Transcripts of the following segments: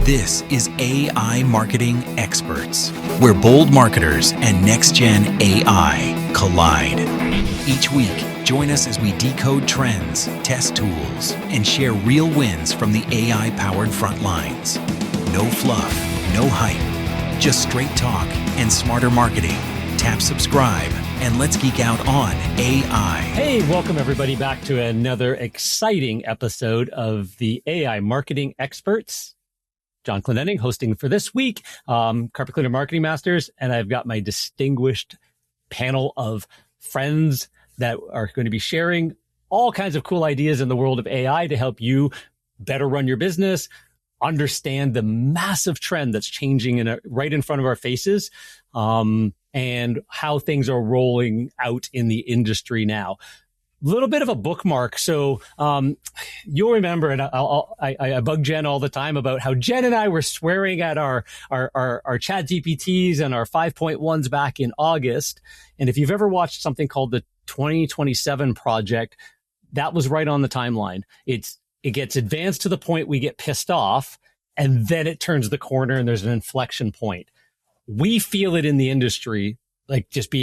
This is AI Marketing Experts, where bold marketers and next-gen AI collide. Each week, join us as we decode trends, test tools, and share real wins from the AI-powered front lines. No fluff, no hype, just straight talk and smarter marketing. Tap subscribe and let's geek out on AI. Hey, welcome everybody back to another exciting episode of the AI Marketing Experts. John Clendenning hosting for this week, Carpet Cleaner Marketing Masters, and I've got my distinguished panel of friends that are going to be sharing all kinds of cool ideas in the world of AI to help you better run your business, understand the massive trend that's changing right in front of our faces, and how things are rolling out in the industry now. Little bit of a bookmark. So you'll remember, and I bug Jen all the time about how Jen and I were swearing at our ChatGPTs and our 5.1s back in August. And if you've ever watched something called the 2027 Project, that was right on the timeline. It gets advanced to the point we get pissed off, and then it turns the corner and there's an inflection point. We feel it in the industry, like just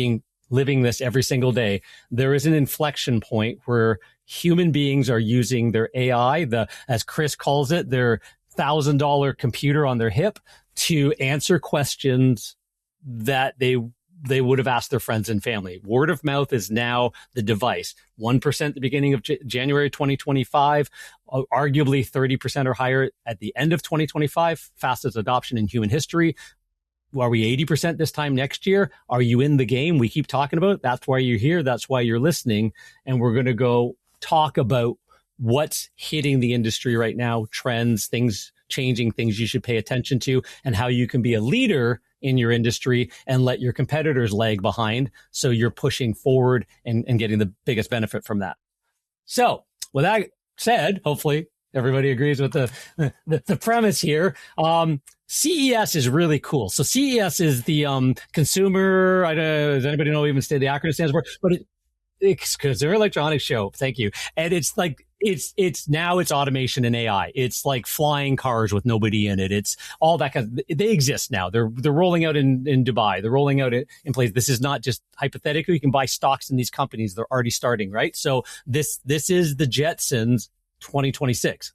living this every single day. There is an inflection point where human beings are using their AI, as Chris calls it, their $1,000 computer on their hip to answer questions that they would have asked their friends and family. Word of mouth is now the device. 1% at the beginning of January 2025, arguably 30% or higher at the end of 2025, fastest adoption in human history. Are we 80% this time next year? Are you in the game? We keep talking about it. That's why you're here. That's why you're listening. And we're going to go talk about what's hitting the industry right now, trends, things changing, things you should pay attention to, and how you can be a leader in your industry and let your competitors lag behind so you're pushing forward and getting the biggest benefit from that. So with that said, hopefully everybody agrees with the premise here. CES is really cool. So CES is the consumer. Does anybody know even the acronym stands for? But it's Consumer Electronics Show. Thank you. And it's like it's automation and AI. It's like flying cars with nobody in it. It's all that they exist now. They're rolling out in Dubai. They're rolling out in place. This is not just hypothetically. You can buy stocks in these companies. They're already starting, right? So this is the Jetsons 2026.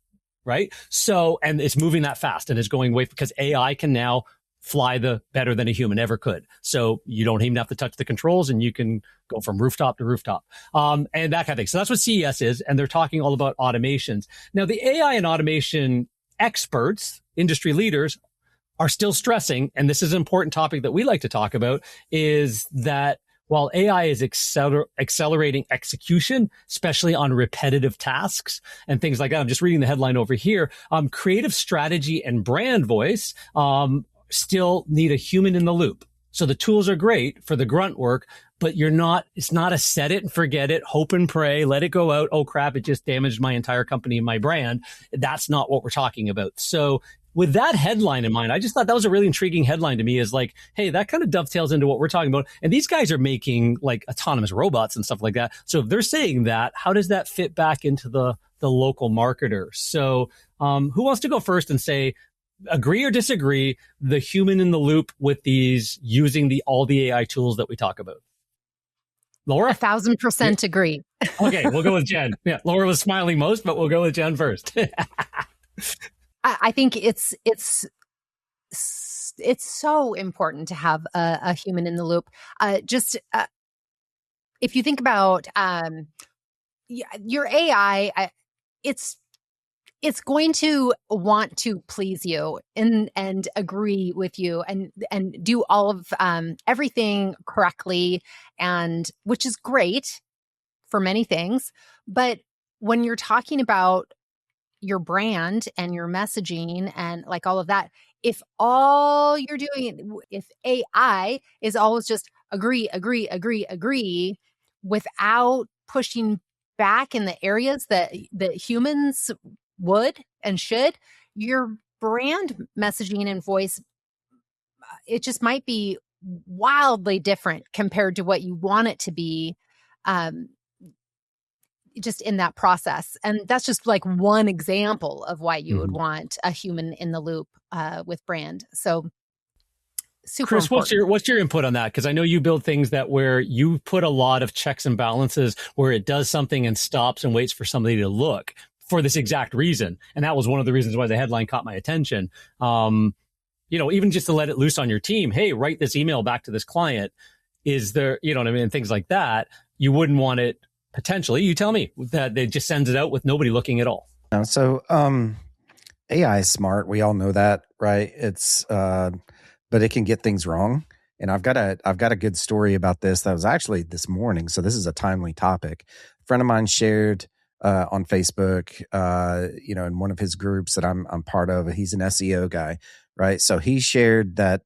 Right. So, and it's moving that fast and it's going way because AI can now fly better than a human ever could. So you don't even have to touch the controls and you can go from rooftop to rooftop. And that kind of thing. So that's what CES is. And they're talking all about automations. Now the AI and automation experts, industry leaders are still stressing, and this is an important topic that we like to talk about, is that while AI is accelerating execution, especially on repetitive tasks and things like that, I'm just reading the headline over here. Creative strategy and brand voice still need a human in the loop. So the tools are great for the grunt work, but it's not a set it and forget it, hope and pray, let it go out. Oh crap, it just damaged my entire company and my brand. That's not what we're talking about. So with that headline in mind, I just thought that was a really intriguing headline to me, is like, hey, that kind of dovetails into what we're talking about. And these guys are making like autonomous robots and stuff like that. So if they're saying that, how does that fit back into the local marketer? So who wants to go first and say, agree or disagree, the human in the loop with these using all the AI tools that we talk about? Laura? 1,000% agree. Okay, we'll go with Jen. Yeah, Laura was smiling most, but we'll go with Jen first. I think it's so important to have a human in the loop. If you think about your AI, it's going to want to please you and agree with you and do all of everything correctly, and which is great for many things. But when you're talking about your brand and your messaging and like all of that, if all you're doing, if AI is always just agree without pushing back in the areas that humans would and should, your brand messaging and voice, it just might be wildly different compared to what you want it to be. just in that process. And that's just like one example of why you would want a human in the loop with brand. So super Chris, important. what's your input on that? Because I know you build things that where you put a lot of checks and balances where it does something and stops and waits for somebody to look for this exact reason. And that was one of the reasons why the headline caught my attention. Even just to let it loose on your team. Hey, write this email back to this client. Is there, you know what I mean? Things like that. You wouldn't want it potentially. You tell me that it just sends it out with nobody looking at all. So AI is smart. We all know that, right? It's but it can get things wrong. And I've got a good story about this that was actually this morning. So this is a timely topic. A friend of mine shared on Facebook, in one of his groups that I'm part of. He's an SEO guy, right? So he shared that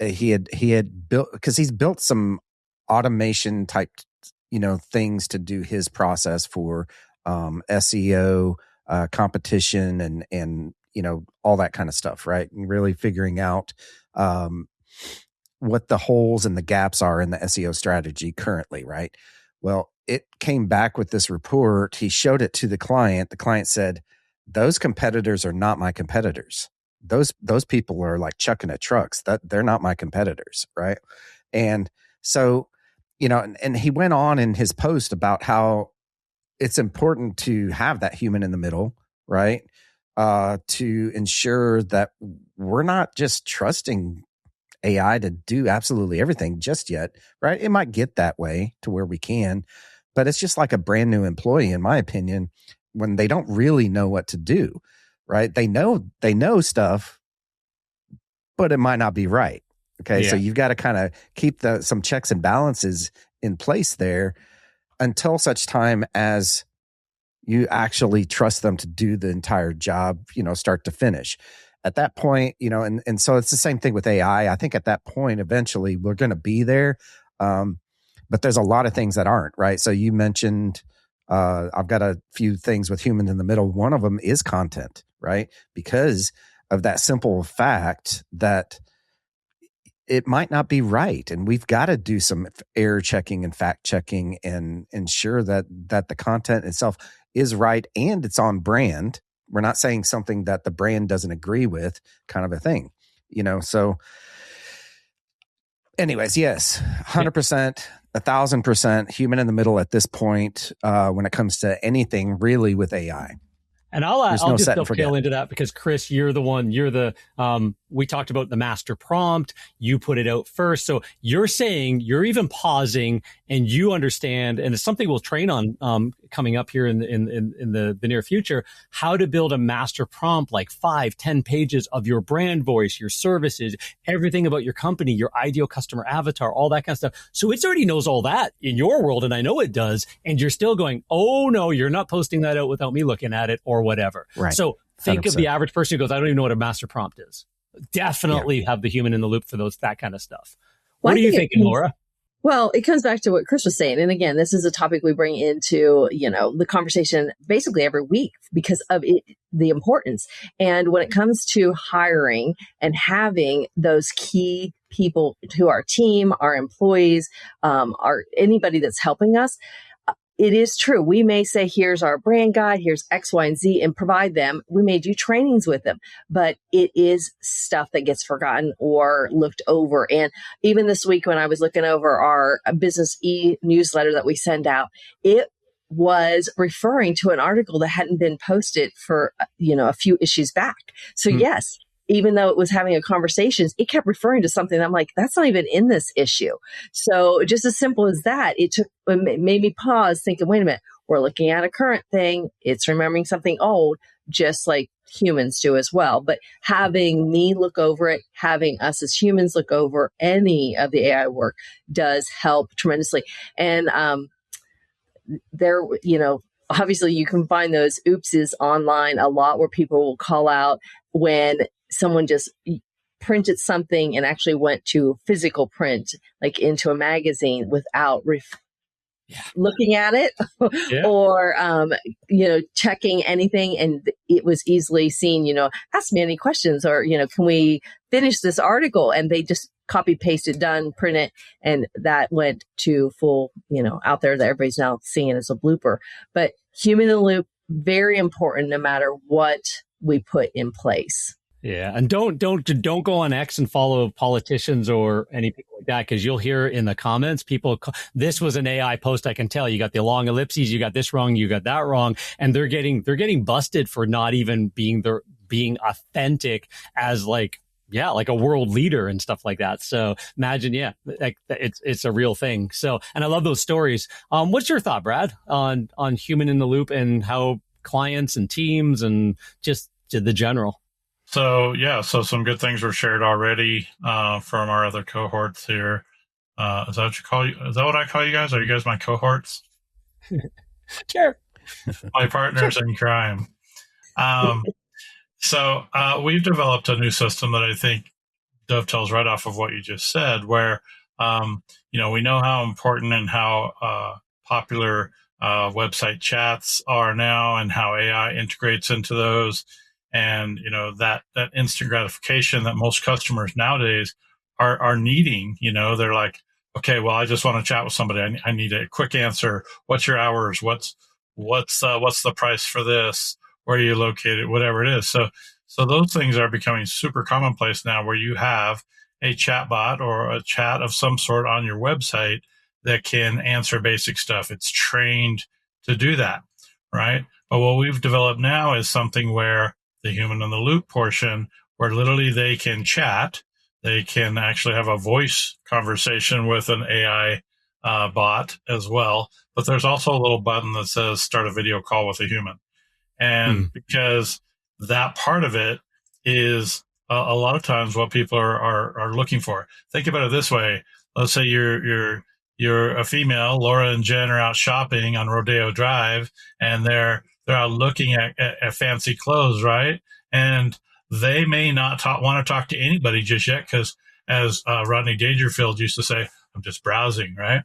he had built, because he's built some automation type, things to do his process for SEO, competition, and all that kind of stuff, right? And really figuring out what the holes and the gaps are in the SEO strategy currently, right? Well, it came back with this report. He showed it to the client. The client said, "Those competitors are not my competitors. Those people are like chucking at trucks. That they're not my competitors," right? And so, and he went on in his post about how it's important to have that human in the middle, right? To ensure that we're not just trusting AI to do absolutely everything just yet, right? It might get that way to where we can, but it's just like a brand new employee, in my opinion, when they don't really know what to do, right? They know stuff, but it might not be right. Okay. Yeah. So you've got to kind of keep some checks and balances in place there until such time as you actually trust them to do the entire job, start to finish. At that point, and so it's the same thing with AI. I think at that point, eventually we're going to be there. But there's a lot of things that aren't, right? So you mentioned, I've got a few things with human in the middle. One of them is content, right? Because of that simple fact that it might not be right. And we've got to do some error checking and fact checking and ensure that the content itself is right and it's on brand. We're not saying something that the brand doesn't agree with, kind of a thing, so anyways, yes, 100%, 1,000% human in the middle at this point, when it comes to anything really with AI. And I'll just dovetail into that because Chris, you're the we talked about the master prompt. You put it out first. So you're saying you're even pausing and you understand, and it's something we'll train on coming up here in the near future, how to build a master prompt, like 5-10 pages of your brand voice, your services, everything about your company, your ideal customer avatar, all that kind of stuff. So it already knows all that in your world. And I know it does. And you're still going, oh no, you're not posting that out without me looking at it or whatever. Right. So think 100%. Of the average person who goes, I don't even know what a master prompt is. Definitely have the human in the loop for that kind of stuff. What are you thinking, Laura? Well, it comes back to what Chris was saying. And again, this is a topic we bring into, the conversation basically every week because of the importance. And when it comes to hiring and having those key people to our team, our employees, anybody that's helping us, it is true. We may say, here's our brand guide, here's X, Y, and Z, and provide them. We may do trainings with them, but it is stuff that gets forgotten or looked over. And even this week, when I was looking over our business newsletter that we send out, it was referring to an article that hadn't been posted for, a few issues back. So yes, even though it was having a conversation, it kept referring to something. I'm like, that's not even in this issue. So just as simple as that, it made me pause thinking, wait a minute, we're looking at a current thing. It's remembering something old, just like humans do as well. But having me look over it, having us as humans look over any of the AI work does help tremendously. And there, obviously you can find those oopses online a lot where people will call out when someone just printed something and actually went to physical print, like into a magazine without looking at it or, checking anything. And it was easily seen, ask me any questions or, can we finish this article? And they just copy, paste it, done, print it. And that went to full, out there that everybody's now seeing as a blooper. But human in the loop, very important no matter what we put in place. Yeah, and don't go on X and follow politicians or anything like that, because you'll hear in the comments people, this was an AI post. I can tell you got the long ellipses, you got this wrong, you got that wrong, and they're getting busted for not even being authentic as like a world leader and stuff like that. So imagine, like it's a real thing. So, and I love those stories. What's your thought, Brad, on human in the loop and how clients and teams and just the general? So some good things were shared already from our other cohorts here. Is that what you call you? Is that what I call you guys? Are you guys my cohorts? Sure. My partners in crime. So we've developed a new system that I think dovetails right off of what you just said, where we know how important and how popular website chats are now, and how AI integrates into those. And, that instant gratification that most customers nowadays are needing, they're like, okay, well, I just want to chat with somebody. I need a quick answer. What's your hours? What's the price for this? Where are you located? Whatever it is. So those things are becoming super commonplace now, where you have a chat bot or a chat of some sort on your website that can answer basic stuff. It's trained to do that, right? But what we've developed now is something where the human in the loop portion, where literally they can chat, they can actually have a voice conversation with an AI bot as well. But there's also a little button that says start a video call with a human. And because that part of it is a lot of times what people are looking for. Think about it this way. Let's say you're a female, Laura and Jen are out shopping on Rodeo Drive, and they're out looking at fancy clothes, right? And they may not want to talk to anybody just yet, because as Rodney Dangerfield used to say, I'm just browsing, right?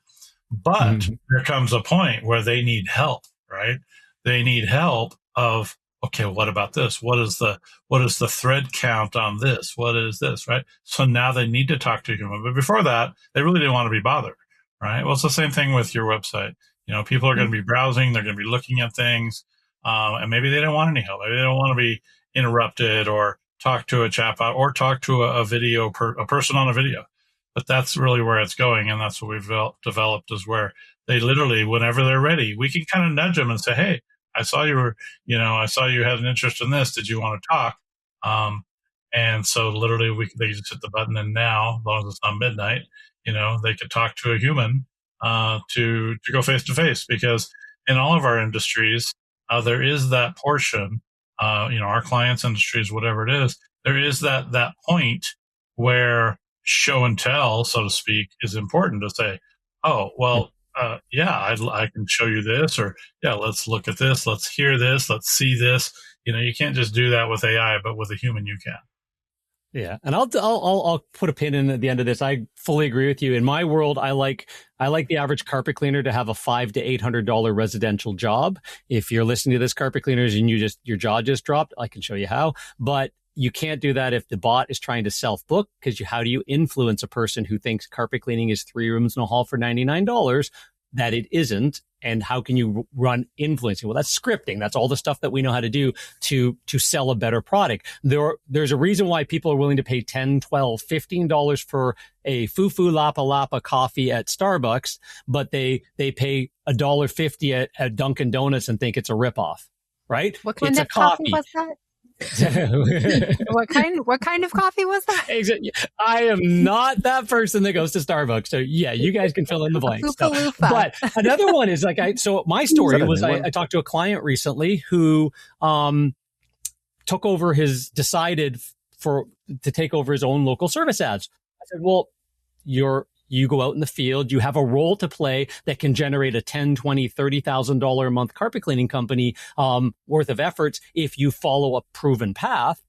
But there comes a point where they need help, right? They need help of, okay, what about this? What is the thread count on this? What is this, right? So now they need to talk to a human. But before that, they really didn't want to be bothered, right? Well, it's the same thing with your website. People are going to be browsing, they're going to be looking at things, and maybe they don't want any help. Maybe they don't want to be interrupted or talk to a chatbot or talk to a person on a video. But that's really where it's going, and that's what we've developed, is where they literally, whenever they're ready, we can kind of nudge them and say, hey, I saw you had an interest in this. Did you want to talk? And so literally they just hit the button, and now, as long as it's not midnight, they could talk to a human to go face to face, because in all of our industries, there is that portion, our clients' industries, whatever it is, there is that point where show and tell, so to speak, is important to say, oh, well, I can show you this, or let's look at this, let's hear this, let's see this. You can't just do that with AI, but with a human, you can. Yeah, and I'll put a pin in at the end of this. I fully agree with you. In my world, I like the average carpet cleaner to have a $500 to $800 residential job. If you're listening to this, carpet cleaners, and your jaw just dropped, I can show you how. But you can't do that if the bot is trying to self-book, because how do you influence a person who thinks carpet cleaning is 3 rooms and a hall for $99 that it isn't? And how can you run influencing? Well, that's scripting. That's all the stuff that we know how to do to sell a better product. There's a reason why people are willing to pay $10, $12, $15 for a Fufu Lapa Lapa coffee at Starbucks, but they pay $1.50 at Dunkin' Donuts and think it's a ripoff, right? What kind of coffee was that? What kind of coffee was that? Exactly. I am not that person that goes to Starbucks. So you guys can fill in the blanks. But another one is so my story was I talked to a client recently who decided to take over his own local service ads. I said, well, you go out in the field, you have a role to play that can generate a $10,000, $20,000, $30,000 a month carpet cleaning company worth of efforts if you follow a proven path.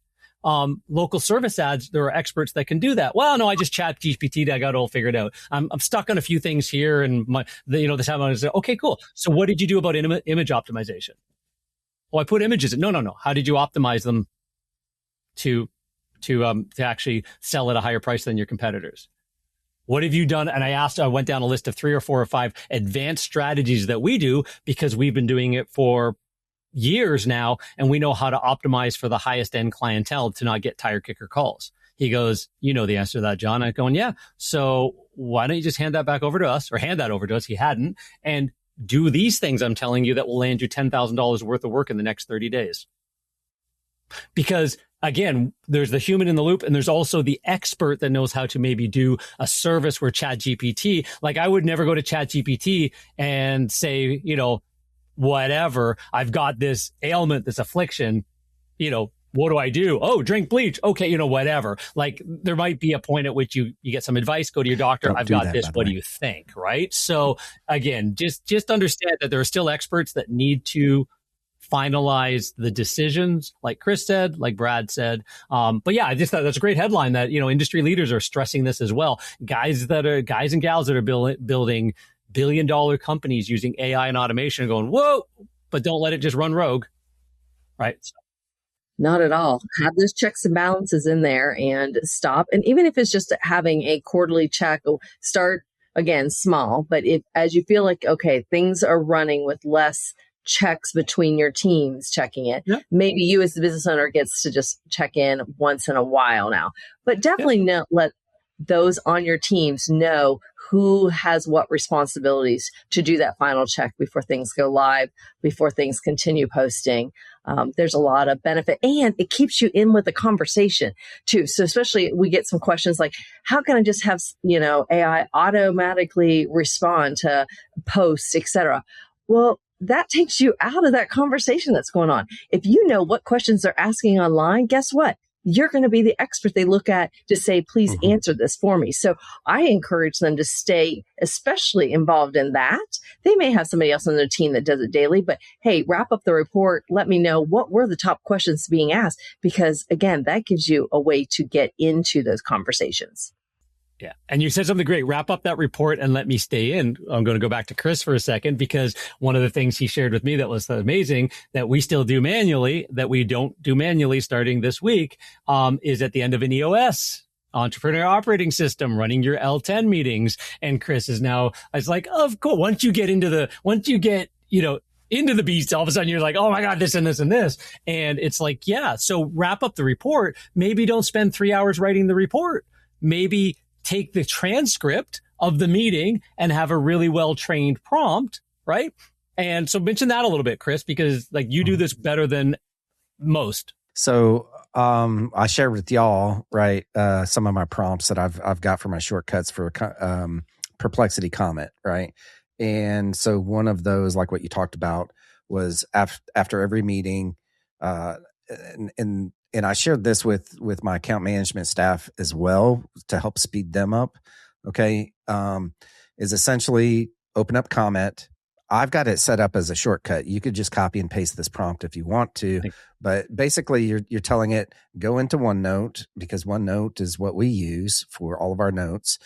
local service ads, there are experts that can do that. Well, no, I just chat GPT. I got it all figured out. I'm stuck on a few things here, and this time I was like, okay, cool. So what did you do about image optimization? Well, I put images in. No. How did you optimize them to actually sell at a higher price than your competitors? What have you done? And I went down a list of 3 or 4 or 5 advanced strategies that we do because we've been doing it for years now, and we know how to optimize for the highest end clientele to not get tire kicker calls. He goes, you know the answer to that, John. I'm going, yeah. So why don't you just hand that back over to us, or hand that over to us? He hadn't. And do these things I'm telling you that will land you $10,000 worth of work in the next 30 days. Because again, there's the human in the loop, and there's also the expert that knows how to maybe do a service where ChatGPT, like I would never go to ChatGPT and say, whatever, I've got this ailment, this affliction, what do I do? Oh, drink bleach. Okay, whatever. Like there might be a point at which you get some advice, go to your doctor. I've got this. What do you think? Right. So again, just understand that there are still experts that need to finalize the decisions, like Chris said, like Brad said. But yeah, I just thought that's a great headline that, industry leaders are stressing this as well. Guys and gals that are building billion-dollar companies using AI and automation are going, whoa, but don't let it just run rogue. Right. Not at all. Have those checks and balances in there and stop. And even if it's just having a quarterly check, start again small. But as you feel like, okay, things are running with less checks between your teams checking it, maybe you as the business owner gets to just check in once in a while now. But definitely let those on your teams know who has what responsibilities to do that final check before things go live, before things continue posting. There's a lot of benefit, and it keeps you in with the conversation too. So especially we get some questions like, how can I just have, AI automatically respond to posts, etc. Well, that takes you out of that conversation that's going on. If you know what questions they're asking online, guess what? You're going to be the expert they look at to say, please answer this for me. So I encourage them to stay especially involved in that. They may have somebody else on their team that does it daily, but hey, wrap up the report. Let me know what were the top questions being asked, because again, that gives you a way to get into those conversations. Yeah. And you said something great. Wrap up that report and let me stay in. I'm going to go back to Chris for a second, because one of the things he shared with me that was amazing that we still do manually, that we don't do manually starting this week, is at the end of an EOS, entrepreneur operating system, running your L10 meetings. And Chris is now, it's like, of course, once you get into the beast, all of a sudden you're like, oh my God, this and this and this. And it's like, yeah. So wrap up the report. Maybe don't spend 3 hours writing the report. Maybe take the transcript of the meeting and have a really well-trained prompt, right? And so mention that a little bit, Chris, because like you do this better than most. So I shared with y'all, right, some of my prompts that I've got for my shortcuts for Perplexity comment, right? And so one of those, like what you talked about, was after every meeting, and I shared this with my account management staff as well to help speed them up. Okay. Is essentially open up comment. I've got it set up as a shortcut. You could just copy and paste this prompt if you want to, but basically you're telling it, go into OneNote, because OneNote is what we use for all of our notes,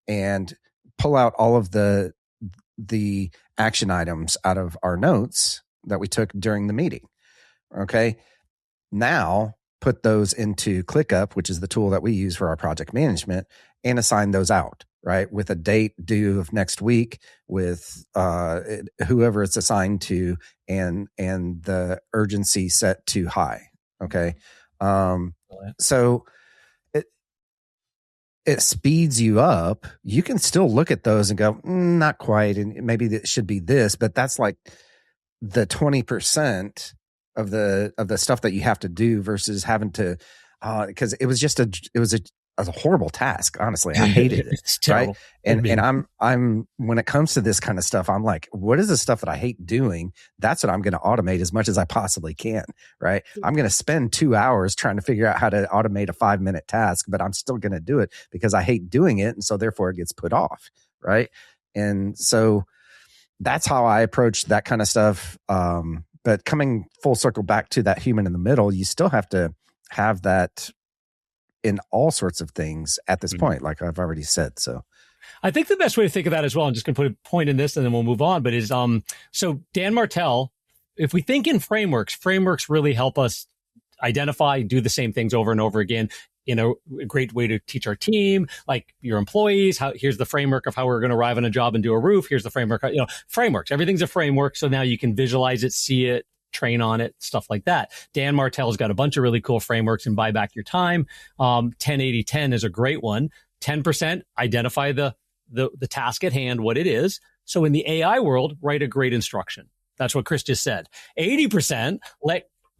and pull out all of the action items out of our notes that we took during the meeting. Okay. Now put those into ClickUp, which is the tool that we use for our project management, and assign those out, right? With a date due of next week, with whoever it's assigned to, and the urgency set to high. Okay. So it speeds you up. You can still look at those and go, not quite. And maybe it should be this, but that's like the 20% of the stuff that you have to do versus having to, because it was a horrible task. Honestly, I hated it. It's terrible. Right? And I'm when it comes to this kind of stuff, I'm like, what is the stuff that I hate doing? That's what I'm going to automate as much as I possibly can. Right. I'm going to spend 2 hours trying to figure out how to automate a 5-minute task, but I'm still going to do it because I hate doing it. And so therefore it gets put off. Right. And so that's how I approach that kind of stuff. But coming full circle back to that human in the middle, you still have to have that in all sorts of things at this point, like I've already said. So I think the best way to think of that as well, I'm just going to put a point in this and then we'll move on, but is, so Dan Martell, if we think in frameworks really help us identify, do the same things over and over again in a great way to teach our team, like your employees. Here's the framework of how we're going to arrive on a job and do a roof. Here's the framework, frameworks. Everything's a framework. So now you can visualize it, see it, train on it, stuff like that. Dan Martell's got a bunch of really cool frameworks and buy back your time. 10-80-10 is a great one. 10% identify the task at hand, what it is. So in the AI world, write a great instruction. That's what Chris just said. 80%,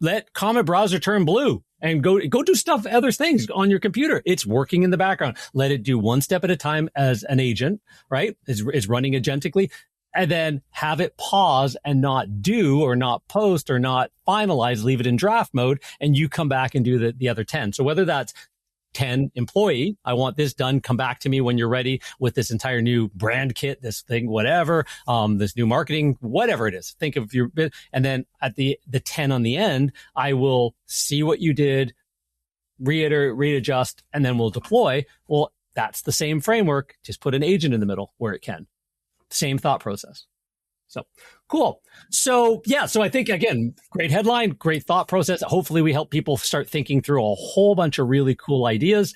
let Comet Browser turn blue and go do stuff, other things on your computer. It's working in the background. Let it do one step at a time as an agent, right? Is running agentically. And then have it pause and not do or not post or not finalize, leave it in draft mode. And you come back and do the other 10. So whether that's 10 employee, I want this done. Come back to me when you're ready with this entire new brand kit, this thing, whatever, this new marketing, whatever it is. Think of your bit. And then at the 10 on the end, I will see what you did, readjust, and then we'll deploy. Well, that's the same framework. Just put an agent in the middle where it can. Same thought process. So cool. So I think, again, great headline, great thought process. Hopefully we help people start thinking through a whole bunch of really cool ideas.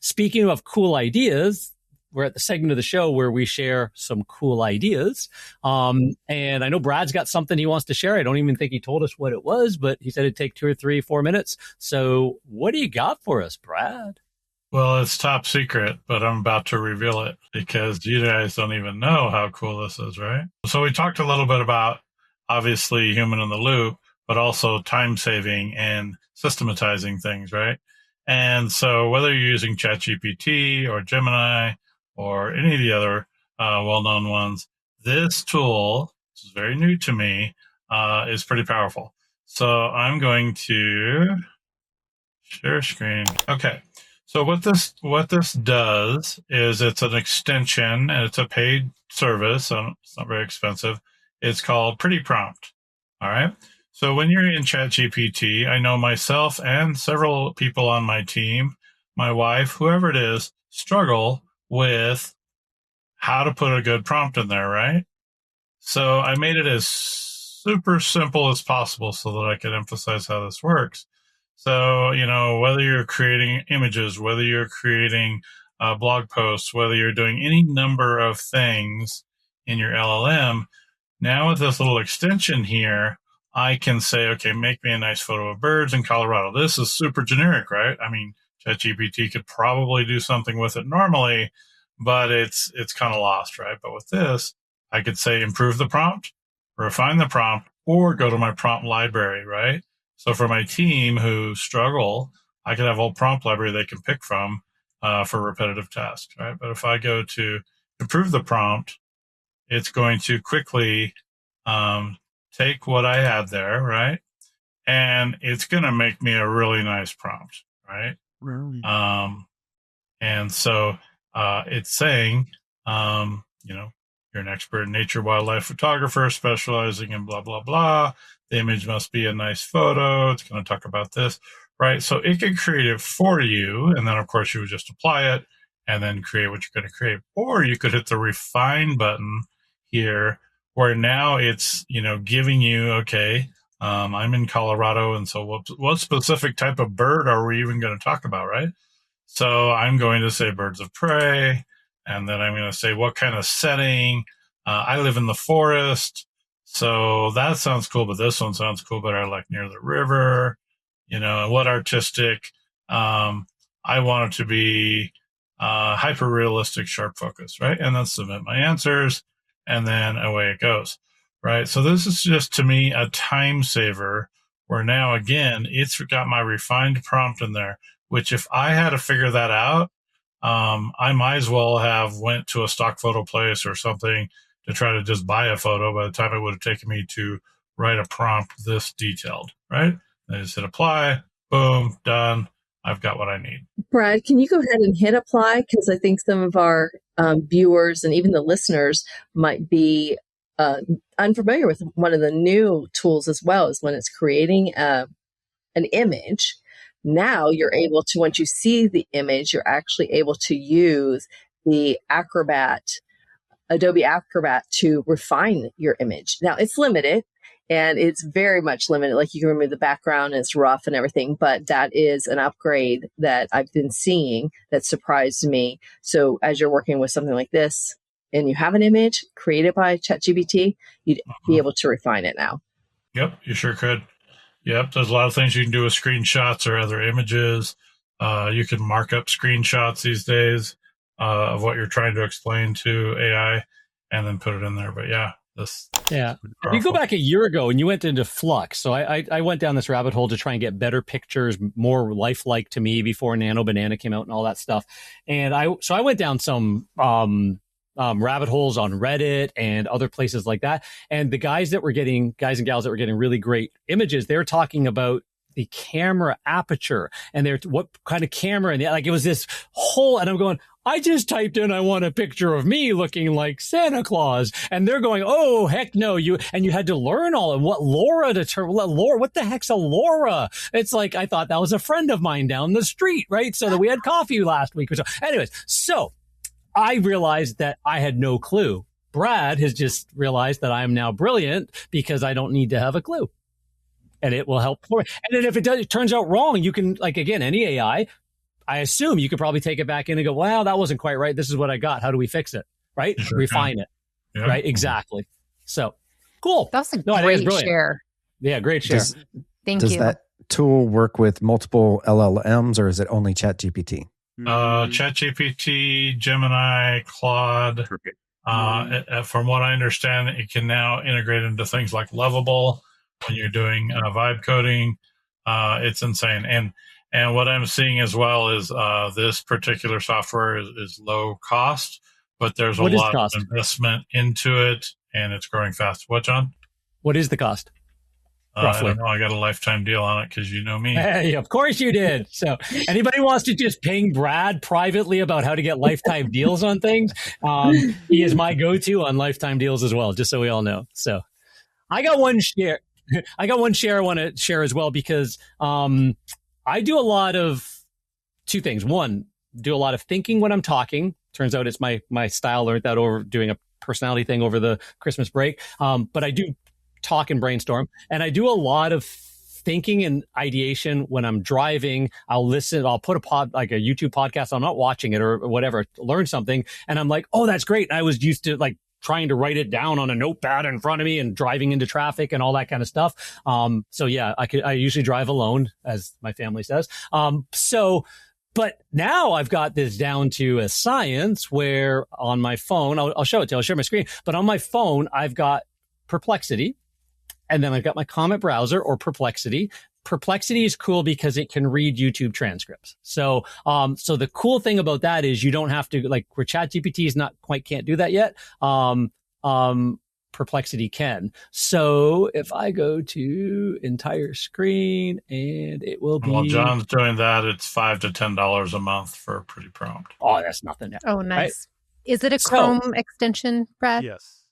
Speaking of cool ideas, we're at the segment of the show where we share some cool ideas. And I know Brad's got something he wants to share. I don't even think he told us what it was, but he said it'd take 2 or 3, 4 minutes. So what do you got for us, Brad? Well, it's top secret, but I'm about to reveal it because you guys don't even know how cool this is, right? So we talked a little bit about, obviously, human in the loop, but also time saving and systematizing things, right? And so whether you're using ChatGPT or Gemini or any of the other well-known ones, this tool, which is very new to me, is pretty powerful. So I'm going to share screen. Okay. So what this does is it's an extension and it's a paid service. So it's not very expensive. It's called Pretty Prompt. All right. So when you're in ChatGPT, I know myself and several people on my team, my wife, whoever it is, struggle with how to put a good prompt in there, right? So I made it as super simple as possible so that I could emphasize how this works. So, whether you're creating images, whether you're creating blog posts, whether you're doing any number of things in your LLM, now with this little extension here, I can say, okay, make me a nice photo of birds in Colorado. This is super generic, right? I mean, ChatGPT could probably do something with it normally, but it's kind of lost, right? But with this, I could say improve the prompt, refine the prompt, or go to my prompt library, right? So for my team who struggle, I could have a whole prompt library they can pick from for repetitive tasks, right? But if I go to improve the prompt, it's going to quickly take what I had there, right? And it's going to make me a really nice prompt, right? Really? And so it's saying, you're an expert in nature, wildlife photographer specializing in blah, blah, blah. The image must be a nice photo. It's going to talk about this, right? So it can create it for you. And then, of course, you would just apply it and then create what you're going to create. Or you could hit the refine button here where now it's, giving you, okay, I'm in Colorado. And so what specific type of bird are we even going to talk about, right? So I'm going to say birds of prey. And then I'm going to say what kind of setting. I live in the forest. So that sounds cool, but this one sounds cool better, like near the river, what artistic. I want it to be hyper realistic, sharp focus, right? And then submit my answers, and then away it goes, right? So this is just, to me, a time saver where now, again, it's got my refined prompt in there, which if I had to figure that out, I might as well have went to a stock photo place or something to try to just buy a photo by the time it would have taken me to write a prompt this detailed, right? I just hit apply, boom, done. I've got what I need. Brad, can you go ahead and hit apply? Because I think some of our viewers and even the listeners might be unfamiliar with one of the new tools as well, is when it's creating an image Now you're able to, once you see the image, you're actually able to use the Adobe Acrobat to refine your image. Now it's limited and it's very much limited. Like you can remove the background and it's rough and everything, but that is an upgrade that I've been seeing that surprised me. So as you're working with something like this and you have an image created by ChatGPT, you'd be able to refine it now. Yep, you sure could. Yep, there's a lot of things you can do with screenshots or other images. You can mark up screenshots these days of what you're trying to explain to AI and then put it in there. But yeah, you go back a year ago and you went into Flux. So I went down this rabbit hole to try and get better pictures, more lifelike to me before Nano Banana came out and all that stuff. And I went down some rabbit holes on Reddit and other places like that. And the guys and gals that were getting really great images, they're talking about the camera aperture and what kind of camera, and like it was this whole, and I'm going, I just typed in, I want a picture of me looking like Santa Claus. And they're going, oh, heck no. You had to learn all of what what the heck's a LoRa? It's like, I thought that was a friend of mine down the street, right? So that we had coffee last week or so. Anyways, so I realized that I had no clue. Brad has just realized that I am now brilliant because I don't need to have a clue. And it will help for it. And then if it turns out wrong, you can, like, again, any AI, I assume you could probably take it back in and go, wow, that wasn't quite right. This is what I got. How do we fix it? Right? Sure Refine it. Yep. Right? Exactly. So cool. That's a great share. Yeah, great share. Thank Does you. that tool work with multiple LLMs or is it only ChatGPT? ChatGPT, Gemini, Claude. From what I understand, it can now integrate into things like Lovable when you're doing vibe coding. It's insane. And what I'm seeing as well is this particular software is low cost, but there's a lot of investment into it, and it's growing fast. What, John? What is the cost? I don't know. I got a lifetime deal on it because you know me. Hey, of course you did. So anybody wants to just ping Brad privately about how to get lifetime deals on things, he is my go-to on lifetime deals as well, just so we all know. So I got one share. I want to share as well because I do a lot of two things. One, do a lot of thinking when I'm talking. Turns out it's my style. Learned that over doing a personality thing over the Christmas break. But I do talk and brainstorm, and I do a lot of thinking and ideation when I'm driving. I'll listen. I'll put like a YouTube podcast. I'm not watching it or whatever. Learn something, and I'm like, oh, that's great. And I was used to like trying to write it down on a notepad in front of me and driving into traffic and all that kind of stuff. So yeah, I usually drive alone, as my family says. But now I've got this down to a science where on my phone, I'll show it to you. I'll share my screen, but on my phone, I've got Perplexity, and then I've got my Comet browser or Perplexity. Perplexity is cool because it can read YouTube transcripts. So the cool thing about that is you don't have to, like, where ChatGPT is can't do that yet. Perplexity can. So if I go to entire screen, and it will be. While John's doing that, it's $5 to $10 a month for a pretty prompt. Oh, that's nothing. Oh, nice. Right? Is it a Chrome extension, Brad? Yes.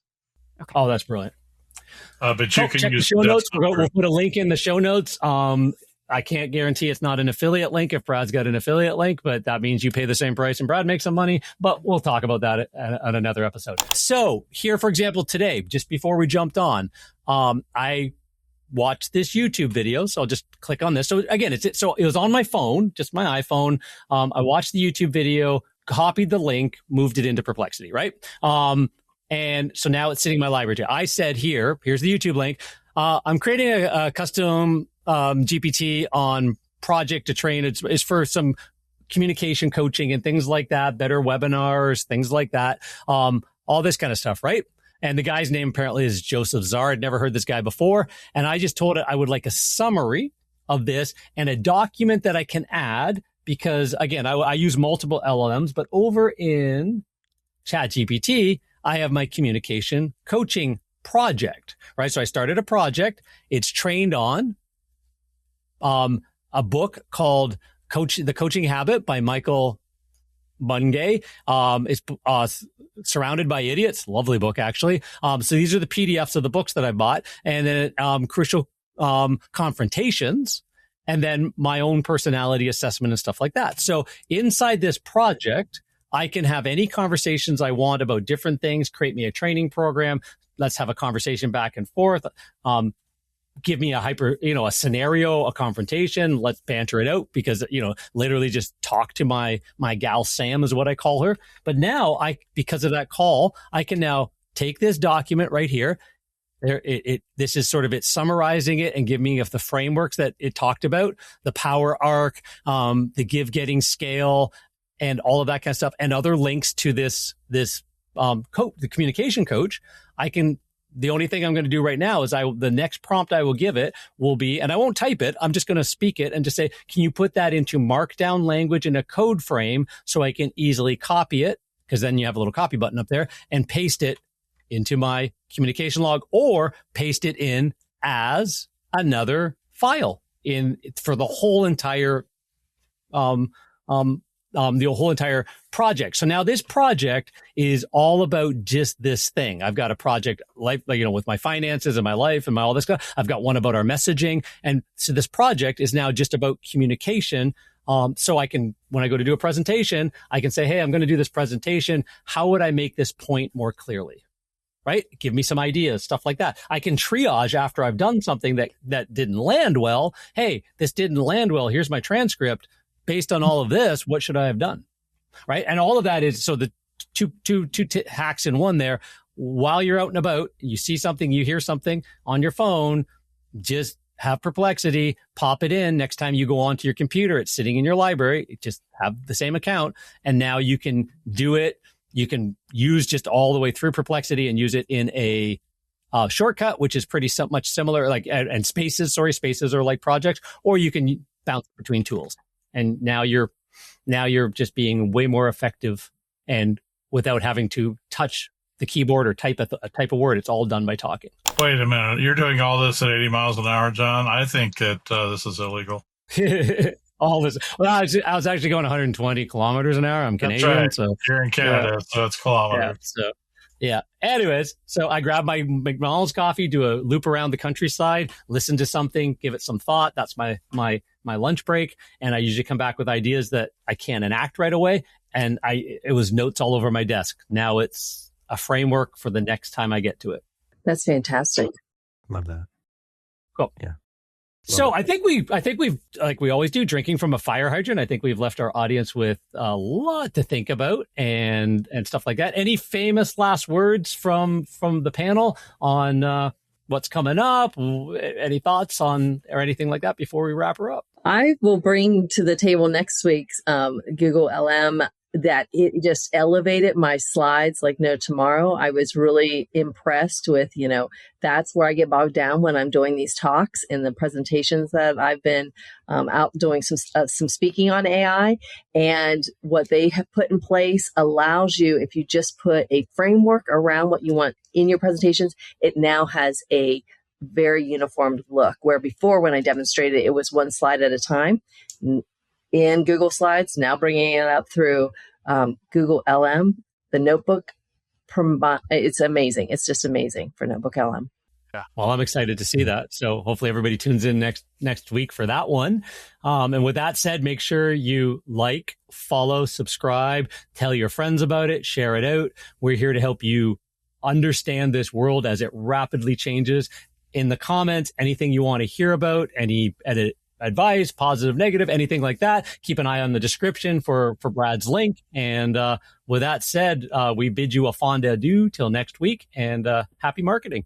Okay. Oh, that's brilliant. But you can check use the show notes. We'll put a link in the show notes. I can't guarantee it's not an affiliate link if Brad's got an affiliate link, but that means you pay the same price and Brad makes some money. But we'll talk about that on another episode. So here, for example, today, just before we jumped on, I watched this YouTube video. So I'll just click on this. So again, it was on my phone, just my iPhone. I watched the YouTube video, copied the link, moved it into Perplexity, right? And so now it's sitting in my library. I said, here's the YouTube link. I'm creating a custom GPT on project to train. It's for some communication coaching and things like that, better webinars, things like that. All this kind of stuff, right? And the guy's name apparently is Joseph Czar. I'd never heard this guy before. And I just told it I would like a summary of this and a document that I can add because, again, I use multiple LLMs, but over in ChatGPT, I have my communication coaching project, right? So I started a project. It's trained on a book called The Coaching Habit by Michael Bungay. It's Surrounded by Idiots. Lovely book, actually. So these are the PDFs of the books that I bought. And then Crucial Confrontations. and then my own personality assessment and stuff like that. So inside this project, I can have any conversations I want about different things, create me a training program. Let's have a conversation back and forth. Give me a scenario, a confrontation. Let's banter it out because, literally just talk to my gal Sam is what I call her. But now because of that call, I can now take this document right here. This is sort of it summarizing it and giving me the frameworks that it talked about, the power arc, the give, getting, scale, and all of that kind of stuff, and other links to this coach, the communication coach. The only thing I'm going to do right now is the next prompt I will give it will be, and I won't type it, I'm just going to speak it and just say, can you put that into markdown language in a code frame so I can easily copy it? Because then you have a little copy button up there, and paste it into my communication log, or paste it in as another file for the whole entire the whole entire project. So now this project is all about just this thing. I've got a project with my finances and my life and all this stuff. I've got one about our messaging. And so this project is now just about communication. So I can, when I go to do a presentation, I can say, hey, I'm going to do this presentation. How would I make this point more clearly? Right? Give me some ideas, stuff like that. I can triage after I've done something that didn't land well. Hey, this didn't land well. Here's my transcript. Based on all of this, what should I have done? Right? And all of that is, so the two hacks in one there. While you're out and about, you see something, you hear something on your phone, just have Perplexity, pop it in. Next time you go onto your computer, it's sitting in your library. Just have the same account. And now you can do it. You can use just all the way through Perplexity and use it in a shortcut, which is pretty much similar, and spaces are like projects, or you can bounce between tools. And now you're just being way more effective, and without having to touch the keyboard or type a word. It's all done by talking. Wait a minute. You're doing all this at 80 miles an hour, John? I think that this is illegal. All this. Well, I was actually going 120 kilometers an hour. I'm Canadian. That's right. So you're in Canada, so it's kilometers. Yeah. Anyways, so I grab my McDonald's coffee, do a loop around the countryside, listen to something, give it some thought. That's my lunch break. And I usually come back with ideas that I can't enact right away. And it was notes all over my desk. Now it's a framework for the next time I get to it. That's fantastic. Love that. Cool. Yeah. So I think we've, like we always do, drinking from a fire hydrant. I think we've left our audience with a lot to think about and stuff like that. Any famous last words from the panel on what's coming up? Any thoughts on or anything like that before we wrap her up? I will bring to the table next week's Google LM that it just elevated my slides like no tomorrow. I was really impressed with, that's where I get bogged down when I'm doing these talks and the presentations that I've been out doing some speaking on AI. And what they have put in place allows you, if you just put a framework around what you want in your presentations, it now has a very uniformed look, where before when I demonstrated it was one slide at a time. In Google Slides, now bringing it up through Google LM, the notebook. It's amazing. It's just amazing for Notebook LM. Yeah. Well, I'm excited to see that. So hopefully everybody tunes in next week for that one. And with that said, make sure you like, follow, subscribe, tell your friends about it, share it out. We're here to help you understand this world as it rapidly changes. In the comments, anything you want to hear about, any advice, positive, negative, anything like that, keep an eye on the description for Brad's link. And with that said, we bid you a fond adieu till next week, and happy marketing.